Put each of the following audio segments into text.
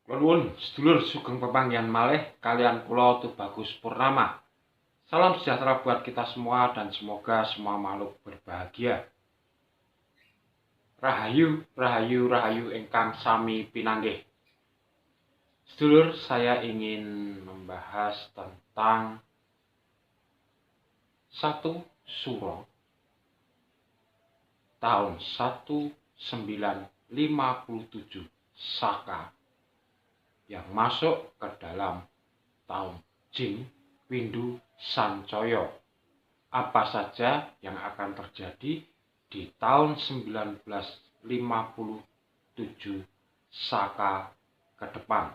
Kula nuwun sedulur sugeng pepanggihan malih kalian kula Tubagus Purnama. Salam sejahtera buat kita semua dan semoga semua makhluk berbahagia. Rahayu, rahayu, rahayu ingkang sami pinanggih. Sedulur, saya ingin membahas tentang satu suro tahun 1957 Saka yang masuk ke dalam tahun Jing Windu Sancoyo. Apa saja yang akan terjadi di tahun 1957 Saka ke depan?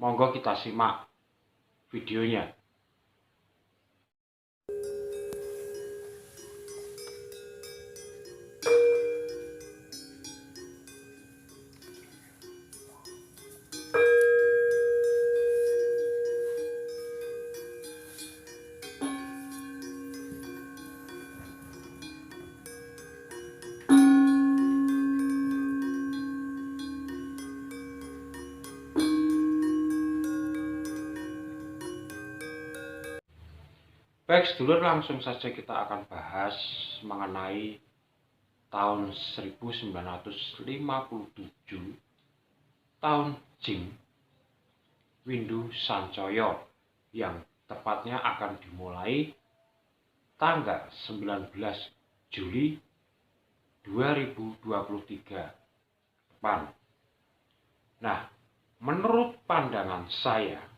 Monggo kita simak videonya. Baik sedulur, langsung saja kita akan bahas mengenai tahun 1957 tahun Jing Windu Sancoyo yang tepatnya akan dimulai tanggal 19 Juli 2023 depan. Nah, menurut pandangan saya,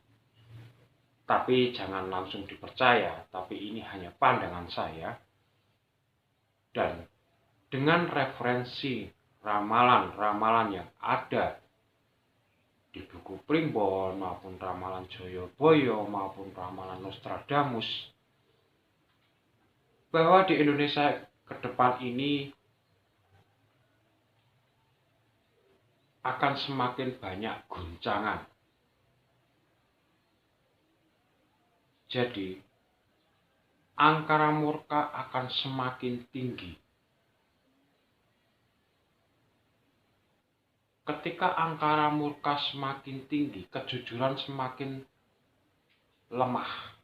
tapi jangan langsung dipercaya, tapi ini hanya pandangan saya, dan dengan referensi ramalan-ramalan yang ada di buku Primbon maupun ramalan Joyoboyo maupun ramalan Nostradamus, bahwa di Indonesia ke depan ini akan semakin banyak guncangan. Jadi, angkara murka akan semakin tinggi. Ketika angkara murka semakin tinggi, kejujuran semakin lemah.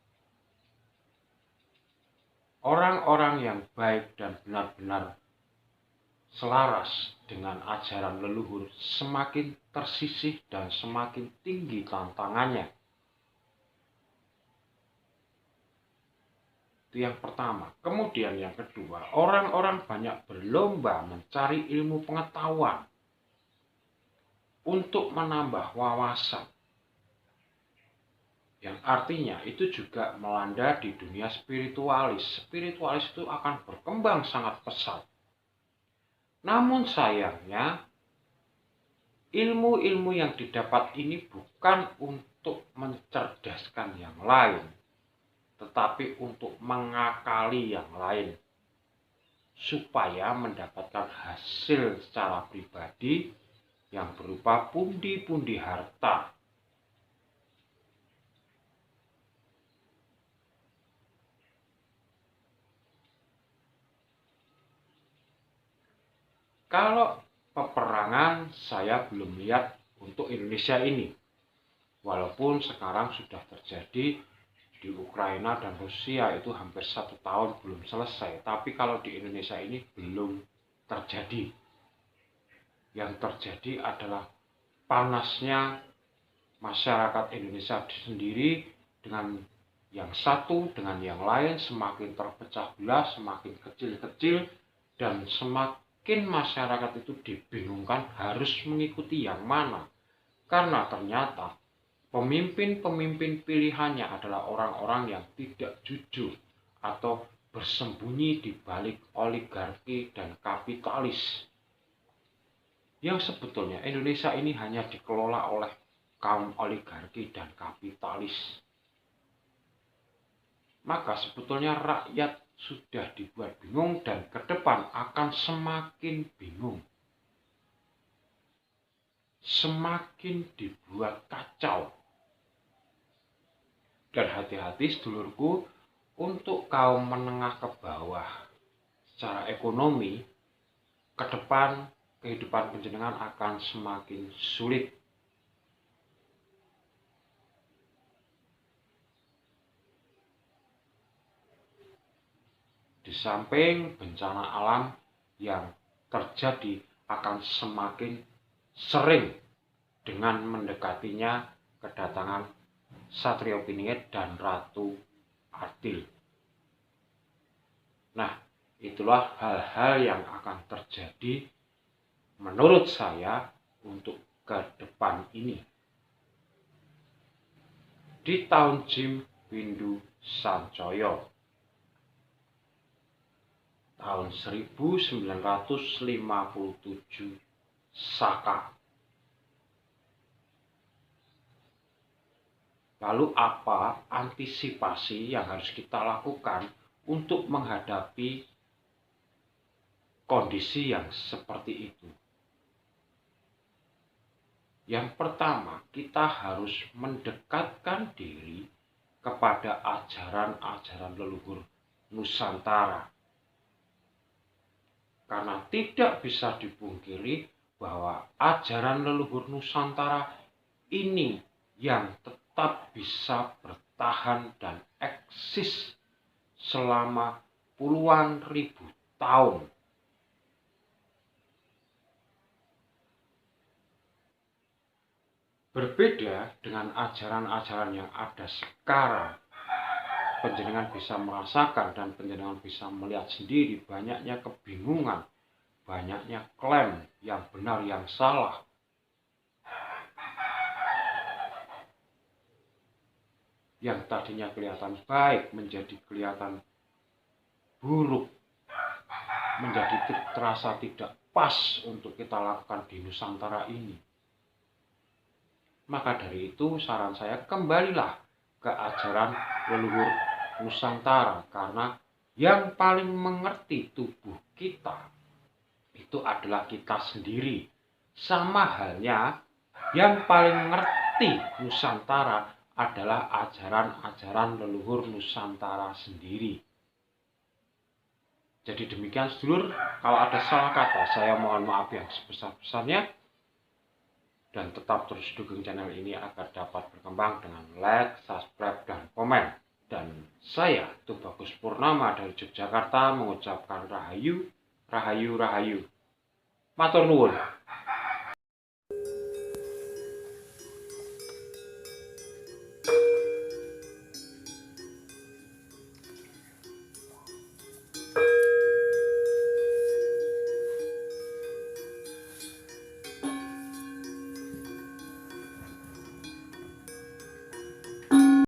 Orang-orang yang baik dan benar-benar selaras dengan ajaran leluhur semakin tersisih dan semakin tinggi tantangannya. Itu yang pertama. Kemudian yang kedua, orang-orang banyak berlomba mencari ilmu pengetahuan untuk menambah wawasan. Yang artinya itu juga melanda di dunia spiritualis. Spiritualis itu akan berkembang sangat pesat. Namun sayangnya, ilmu-ilmu yang didapat ini bukan untuk mencerdaskan yang lain, tetapi untuk mengakali yang lain, supaya mendapatkan hasil secara pribadi yang berupa pundi-pundi harta. Kalau peperangan saya belum lihat untuk Indonesia ini, walaupun sekarang sudah terjadi di Ukraina dan Rusia, itu hampir 1 tahun belum selesai, tapi kalau di Indonesia ini belum terjadi. Yang terjadi adalah panasnya masyarakat Indonesia sendiri dengan yang satu dengan yang lain semakin terpecah belah, semakin kecil-kecil, dan semakin masyarakat itu dibingungkan harus mengikuti yang mana. Karena ternyata pemimpin-pemimpin pilihannya adalah orang-orang yang tidak jujur atau bersembunyi di balik oligarki dan kapitalis. Yang sebetulnya Indonesia ini hanya dikelola oleh kaum oligarki dan kapitalis. Maka sebetulnya rakyat sudah dibuat bingung dan ke depan akan semakin bingung. Semakin dibuat kacau. Dan hati-hati sedulurku, untuk kaum menengah ke bawah secara ekonomi, ke depan kehidupan panjenengan akan semakin sulit. di samping bencana alam yang terjadi akan semakin sering dengan mendekatinya kedatangan Satrio Piningit dan Ratu Adil. Nah, itulah hal-hal yang akan terjadi menurut saya untuk ke depan ini. Di tahun Jim Windu Sancoyo tahun 1957 Saka. Lalu apa antisipasi yang harus kita lakukan untuk menghadapi kondisi yang seperti itu? Yang pertama, kita harus mendekatkan diri kepada ajaran-ajaran leluhur Nusantara. Karena tidak bisa dipungkiri bahwa ajaran leluhur Nusantara ini yang tetap bisa bertahan dan eksis selama puluhan ribu tahun. Berbeda dengan ajaran-ajaran yang ada sekarang, panjenengan bisa merasakan dan panjenengan bisa melihat sendiri banyaknya kebingungan, banyaknya klaim yang benar yang salah. Yang tadinya kelihatan baik menjadi kelihatan buruk, menjadi terasa tidak pas untuk kita lakukan di Nusantara ini. Maka dari itu saran saya, kembalilah ke ajaran leluhur Nusantara, karena yang paling mengerti tubuh kita itu adalah kita sendiri. Sama halnya yang paling mengerti Nusantara adalah ajaran-ajaran leluhur Nusantara sendiri. Jadi demikian sedulur, kalau ada salah kata saya mohon maaf yang sebesar-besarnya. Dan tetap terus dukung channel ini agar dapat berkembang dengan like, subscribe, dan komen. Dan saya, Tubagus Purnama dari Yogyakarta mengucapkan rahayu, rahayu, rahayu. Matur nuwun.